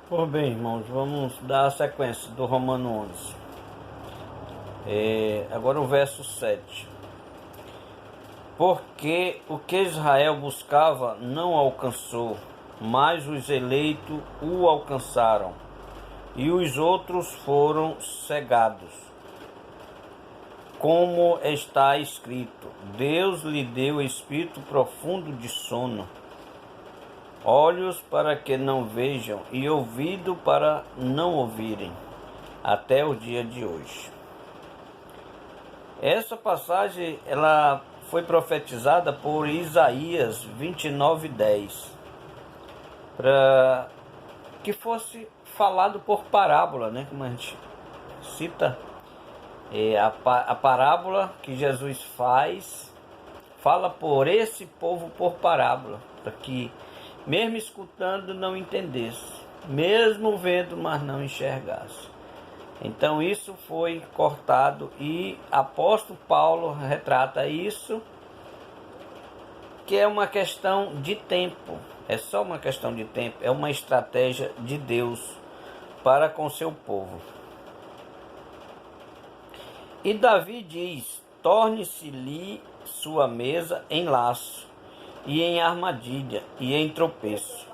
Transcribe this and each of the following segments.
Pois bem, irmãos, vamos dar a sequência do Romano 11. Agora o verso 7. Porque o que Israel buscava não alcançou, mas os eleitos o alcançaram, e os outros foram cegados. Como está escrito, Deus lhe deu espírito profundo de sono, olhos para que não vejam e ouvido para não ouvirem, até o dia de hoje. Essa passagem ela foi profetizada por Isaías 29:10, para que fosse falado por parábola, né? Como a gente cita, a parábola que Jesus fala por esse povo por parábola, para que mesmo escutando não entendesse, mesmo vendo, mas não enxergasse. Então isso foi cortado e apóstolo Paulo retrata isso, que é uma questão de tempo, é só uma questão de tempo, é uma estratégia de Deus para com seu povo. E Davi diz: torne-se-lhe sua mesa em laço, e em armadilha, e em tropeço,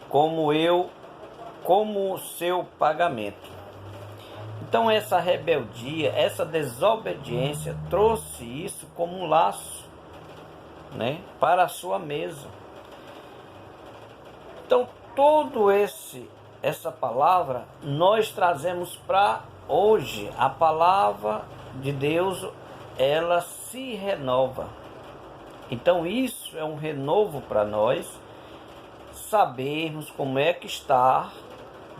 como seu pagamento. Então essa rebeldia, essa desobediência trouxe isso como um laço, né, para a sua mesa. Então essa palavra nós trazemos para hoje. A palavra de Deus, ela se renova. Então isso é um renovo para nós, sabermos como é que está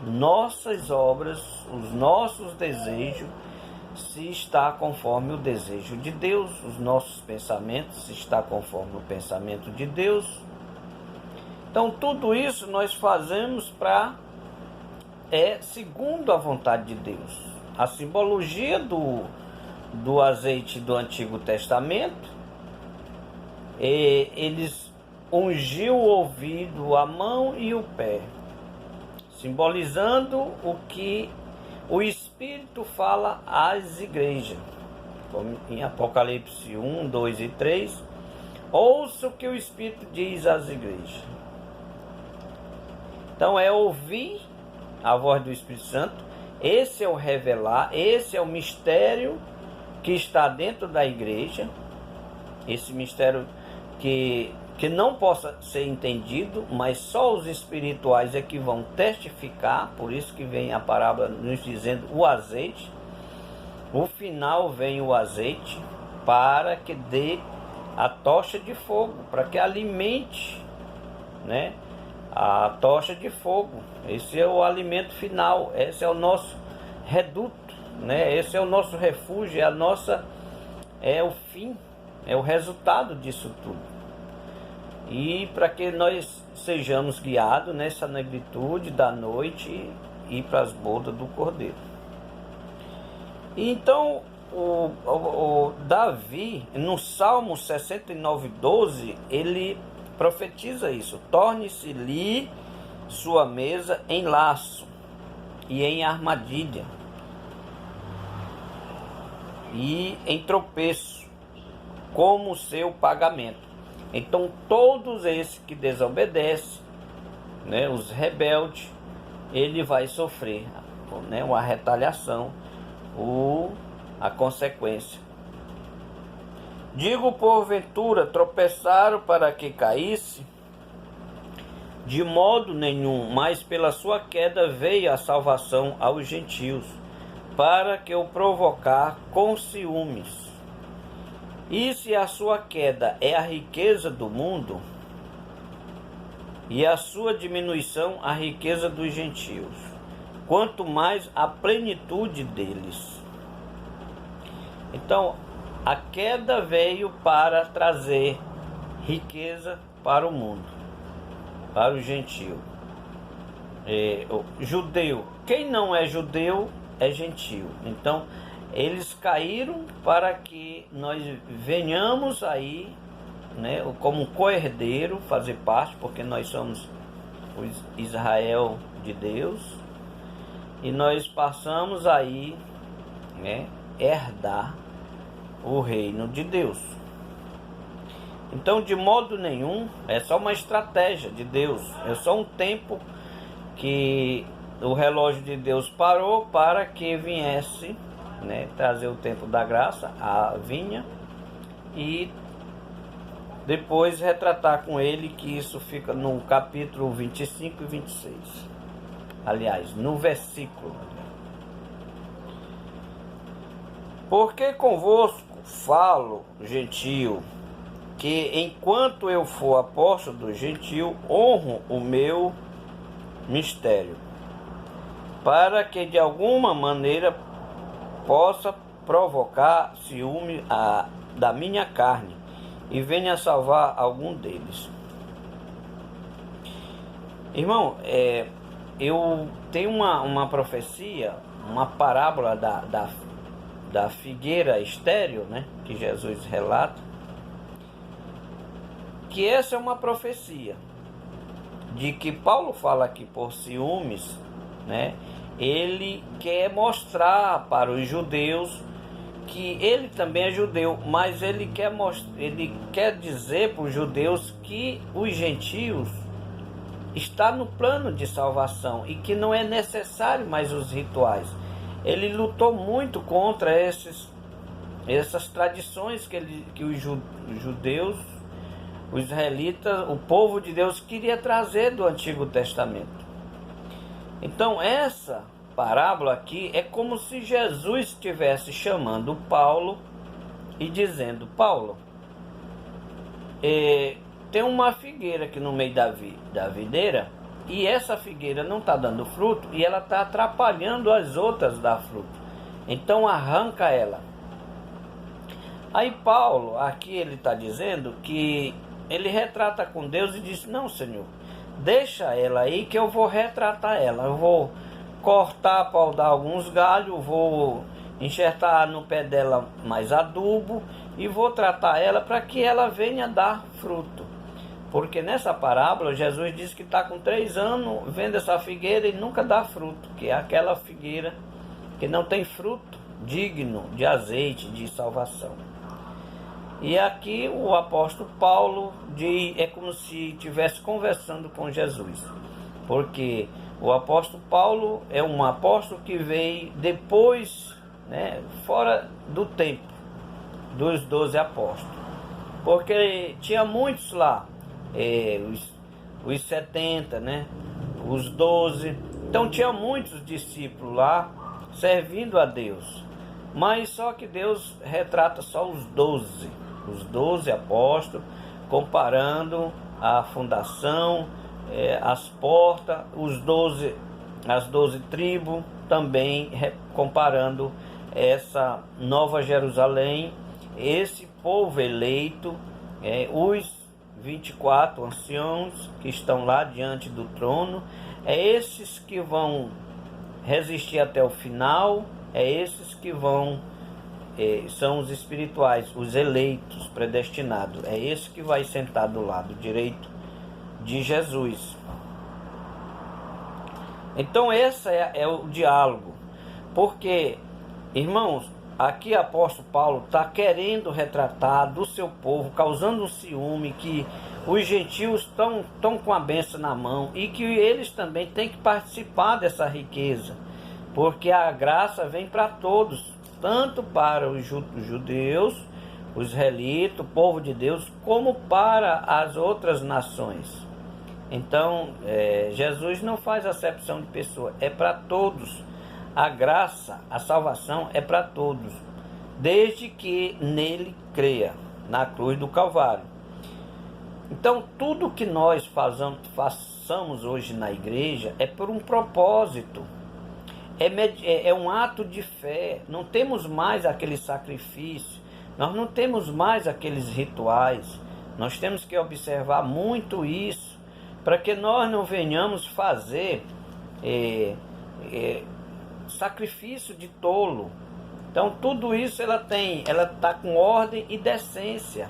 nossas obras, os nossos desejos, se está conforme o desejo de Deus, os nossos pensamentos, se está conforme o pensamento de Deus. Então tudo isso nós fazemos segundo a vontade de Deus. A simbologia do azeite do Antigo Testamento, eles ungiu o ouvido, a mão e o pé, simbolizando o que o Espírito fala às igrejas, como em Apocalipse 1, 2 e 3, ouça o que o Espírito diz às igrejas. Então é ouvir a voz do Espírito Santo, esse é o revelar, esse é o mistério que está dentro da igreja, esse mistério que não possa ser entendido, mas só os espirituais é que vão testificar. Por isso que vem a parábola nos dizendo o azeite. No final vem o azeite para que dê a tocha de fogo, para que alimente, né, a tocha de fogo. Esse é o alimento final, esse é o nosso reduto, né? Esse é o nosso refúgio, é o fim, é o resultado disso tudo. E para que nós sejamos guiados nessa negritude da noite e para as bodas do Cordeiro. E então o Davi, no Salmo 69:12, ele profetiza isso: torne-se-lhe sua mesa em laço e em armadilha e em tropeço, como seu pagamento. Então todos esses que desobedecem, né, os rebeldes, ele vai sofrer, né, uma retaliação, a consequência. Digo, porventura tropeçaram para que caísse? De modo nenhum, mas pela sua queda veio a salvação aos gentios, para que o provocar com ciúmes. E se a sua queda é a riqueza do mundo, e a sua diminuição a riqueza dos gentios, quanto mais a plenitude deles. Então, a queda veio para trazer riqueza para o mundo, para o gentio. O judeu, quem não é judeu é gentio. Então, eles caíram para que nós venhamos aí, né, como co-herdeiro, fazer parte, porque nós somos o Israel de Deus, e nós passamos aí, né, herdar o reino de Deus. Então, de modo nenhum, é só uma estratégia de Deus, é só um tempo que o relógio de Deus parou para que viesse, né, trazer o tempo da graça, a vinha, e depois retratar com ele, que isso fica no capítulo 25 e 26. Aliás, no versículo. Porque convosco falo, gentio, que enquanto eu for apóstolo do gentio, honro o meu mistério, para que de alguma maneira possa provocar ciúme da minha carne e venha salvar algum deles. Irmão, eu tenho uma profecia, uma parábola da figueira estéril, né, que Jesus relata, que essa é uma profecia de que Paulo fala aqui por ciúmes, né? Ele quer mostrar para os judeus que ele também é judeu, mas ele quer dizer para os judeus que os gentios está no plano de salvação e que não é necessário mais os rituais. Ele lutou muito contra essas tradições que os judeus, os israelitas, o povo de Deus queria trazer do Antigo Testamento. Então essa parábola aqui é como se Jesus estivesse chamando Paulo e dizendo: Paulo, tem uma figueira aqui no meio da videira, e essa figueira não está dando fruto e ela está atrapalhando as outras dar fruto. Então arranca ela. Aí Paulo, aqui ele está dizendo que ele retrata com Deus e diz: não, Senhor, deixa ela aí que eu vou retratar ela. Eu vou cortar, podar alguns galhos, vou enxertar no pé dela mais adubo e vou tratar ela para que ela venha dar fruto. Porque nessa parábola Jesus diz que está com 3 anos vendo essa figueira e nunca dá fruto, que é aquela figueira que não tem fruto digno de azeite, de salvação. E aqui o apóstolo Paulo é como se estivesse conversando com Jesus, porque o apóstolo Paulo é um apóstolo que veio depois, né, fora do tempo dos 12 apóstolos, porque tinha muitos lá, os 70, né, os 12, então tinha muitos discípulos lá servindo a Deus, mas só que Deus retrata só os 12 apóstolos, comparando a fundação, as portas, as 12 tribos, também comparando essa Nova Jerusalém, esse povo eleito, os 24 anciãos que estão lá diante do trono, esses que vão resistir até o final, esses que vão são os espirituais, os eleitos, predestinados. É esse que vai sentar do lado direito de Jesus. Então esse é o diálogo. Porque, irmãos, aqui o apóstolo Paulo está querendo retratar do seu povo, causando um ciúme, que os gentios estão com a bênção na mão e que eles também têm que participar dessa riqueza. Porque a graça vem para todos, tanto para os judeus, os israelitas, o povo de Deus, como para as outras nações. Então, Jesus não faz acepção de pessoa, é para todos. A graça, a salvação é para todos, desde que nele creia, na cruz do Calvário. Então, tudo que nós façamos hoje na igreja é por um propósito. É um ato de fé. Não temos mais aquele sacrifício, nós não temos mais aqueles rituais. Nós temos que observar muito isso, para que nós não venhamos fazer sacrifício de tolo. Então tudo isso ela está com ordem e decência,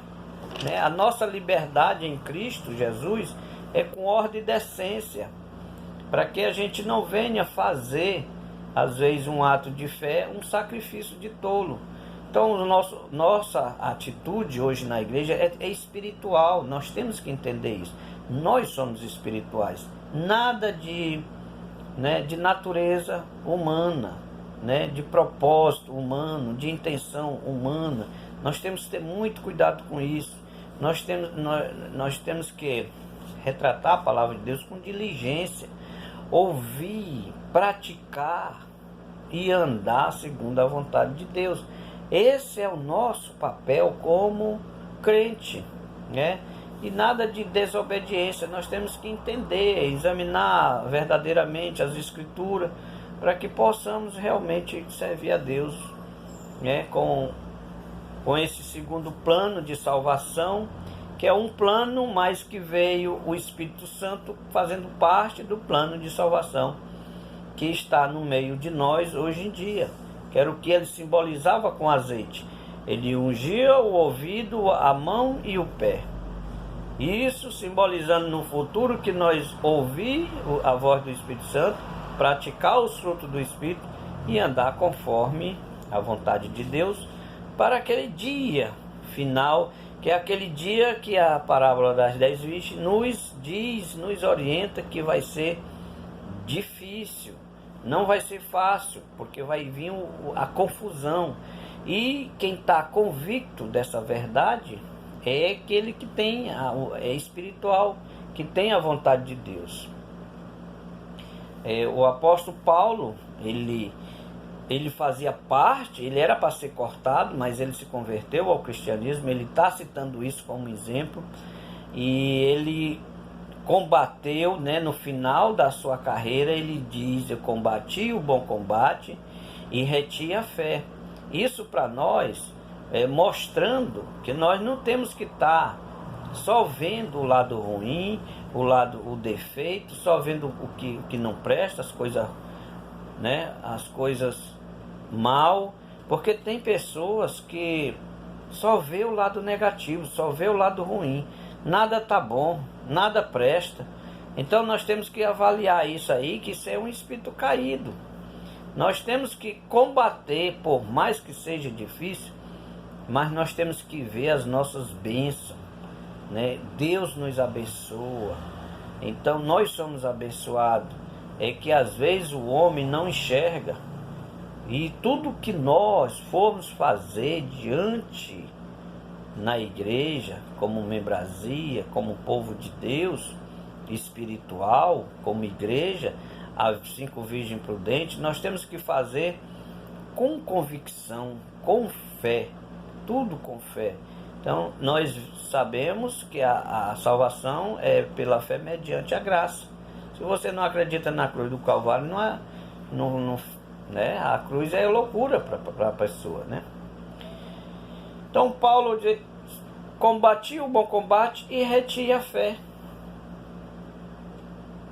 né? A nossa liberdade em Cristo Jesus é com ordem e decência, para que a gente não venha fazer, às vezes, um ato de fé, um sacrifício de tolo. Então, nossa atitude hoje na igreja é espiritual, nós temos que entender isso. Nós somos espirituais, nada de natureza humana, de propósito humano, de intenção humana. Nós temos que ter muito cuidado com isso. Nós temos que retratar a palavra de Deus com diligência, ouvir, praticar e andar segundo a vontade de Deus. Esse é o nosso papel como crente, E nada de desobediência. Nós temos que entender, examinar verdadeiramente as Escrituras, para que possamos realmente servir a Deus, com esse segundo plano de salvação, que é um plano, mas que veio o Espírito Santo fazendo parte do plano de salvação que está no meio de nós hoje em dia, que era o que ele simbolizava com azeite. Ele ungia o ouvido, a mão e o pé. Isso simbolizando no futuro que nós ouvir a voz do Espírito Santo, praticar os frutos do Espírito e andar conforme a vontade de Deus para aquele dia final, que é aquele dia que a parábola das 10 virgens nos orienta que vai ser difícil, não vai ser fácil, porque vai vir a confusão. E quem está convicto dessa verdade é aquele que é espiritual, que tem a vontade de Deus. O apóstolo Paulo, ele fazia parte, ele era para ser cortado, mas ele se converteu ao cristianismo. Ele está citando isso como exemplo, e ele combateu, no final da sua carreira, ele diz: eu combati o bom combate e reti a fé. Isso para nós mostrando que nós não temos que estar só vendo o lado ruim, o defeito, só vendo o que não presta, as coisas, as coisas mal, porque tem pessoas que só vê o lado negativo, só vê o lado ruim, nada tá bom, nada presta. Então nós temos que avaliar isso aí, que isso é um espírito caído. Nós temos que combater, por mais que seja difícil, mas nós temos que ver as nossas bênçãos, Deus nos abençoa, então nós somos abençoados. É que às vezes o homem não enxerga, e tudo que nós formos fazer diante na igreja, como membresia, como povo de Deus espiritual, como igreja, as 5 virgens prudentes, nós temos que fazer com convicção, com fé, tudo com fé. Então nós sabemos que a salvação é pela fé mediante a graça. Se você não acredita na cruz do Calvário, a cruz é loucura para a pessoa, Então Paulo diz: combati o bom combate e reti a fé.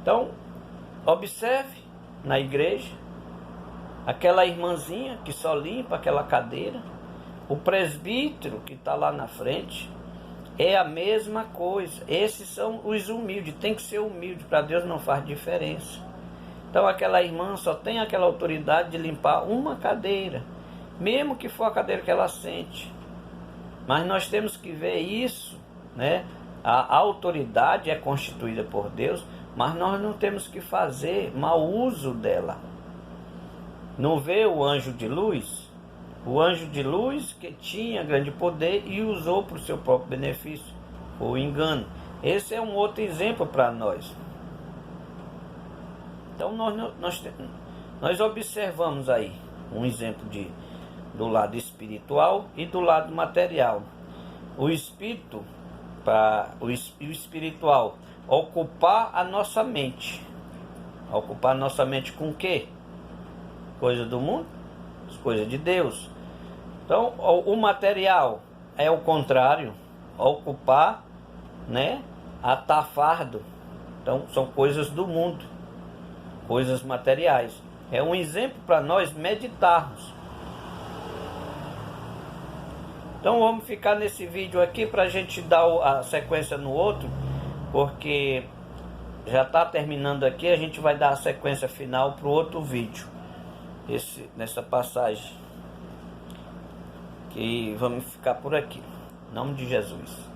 Então observe na igreja aquela irmãzinha que só limpa aquela cadeira, o presbítero que está lá na frente, é a mesma coisa. Esses são os humildes, tem que ser humilde, para Deus não faz diferença. Então aquela irmã só tem aquela autoridade de limpar uma cadeira, mesmo que for a cadeira que ela sente. Mas nós temos que ver isso, A autoridade é constituída por Deus, mas nós não temos que fazer mau uso dela. Não vê o anjo de luz? O anjo de luz que tinha grande poder e usou para o seu próprio benefício, foi o engano. Esse é um outro exemplo para nós. Então nós observamos aí um exemplo do lado espiritual e do lado material. O espírito, o espiritual, ocupar a nossa mente. Ocupar a nossa mente com o quê? Coisa do mundo, as coisas de Deus. Então o material é o contrário, ocupar, atar fardo. Então são coisas do mundo, coisas materiais. É um exemplo para nós meditarmos. Então vamos ficar nesse vídeo aqui para a gente dar a sequência no outro, porque já está terminando aqui, a gente vai dar a sequência final para o outro vídeo, nessa passagem, que vamos ficar por aqui, em nome de Jesus.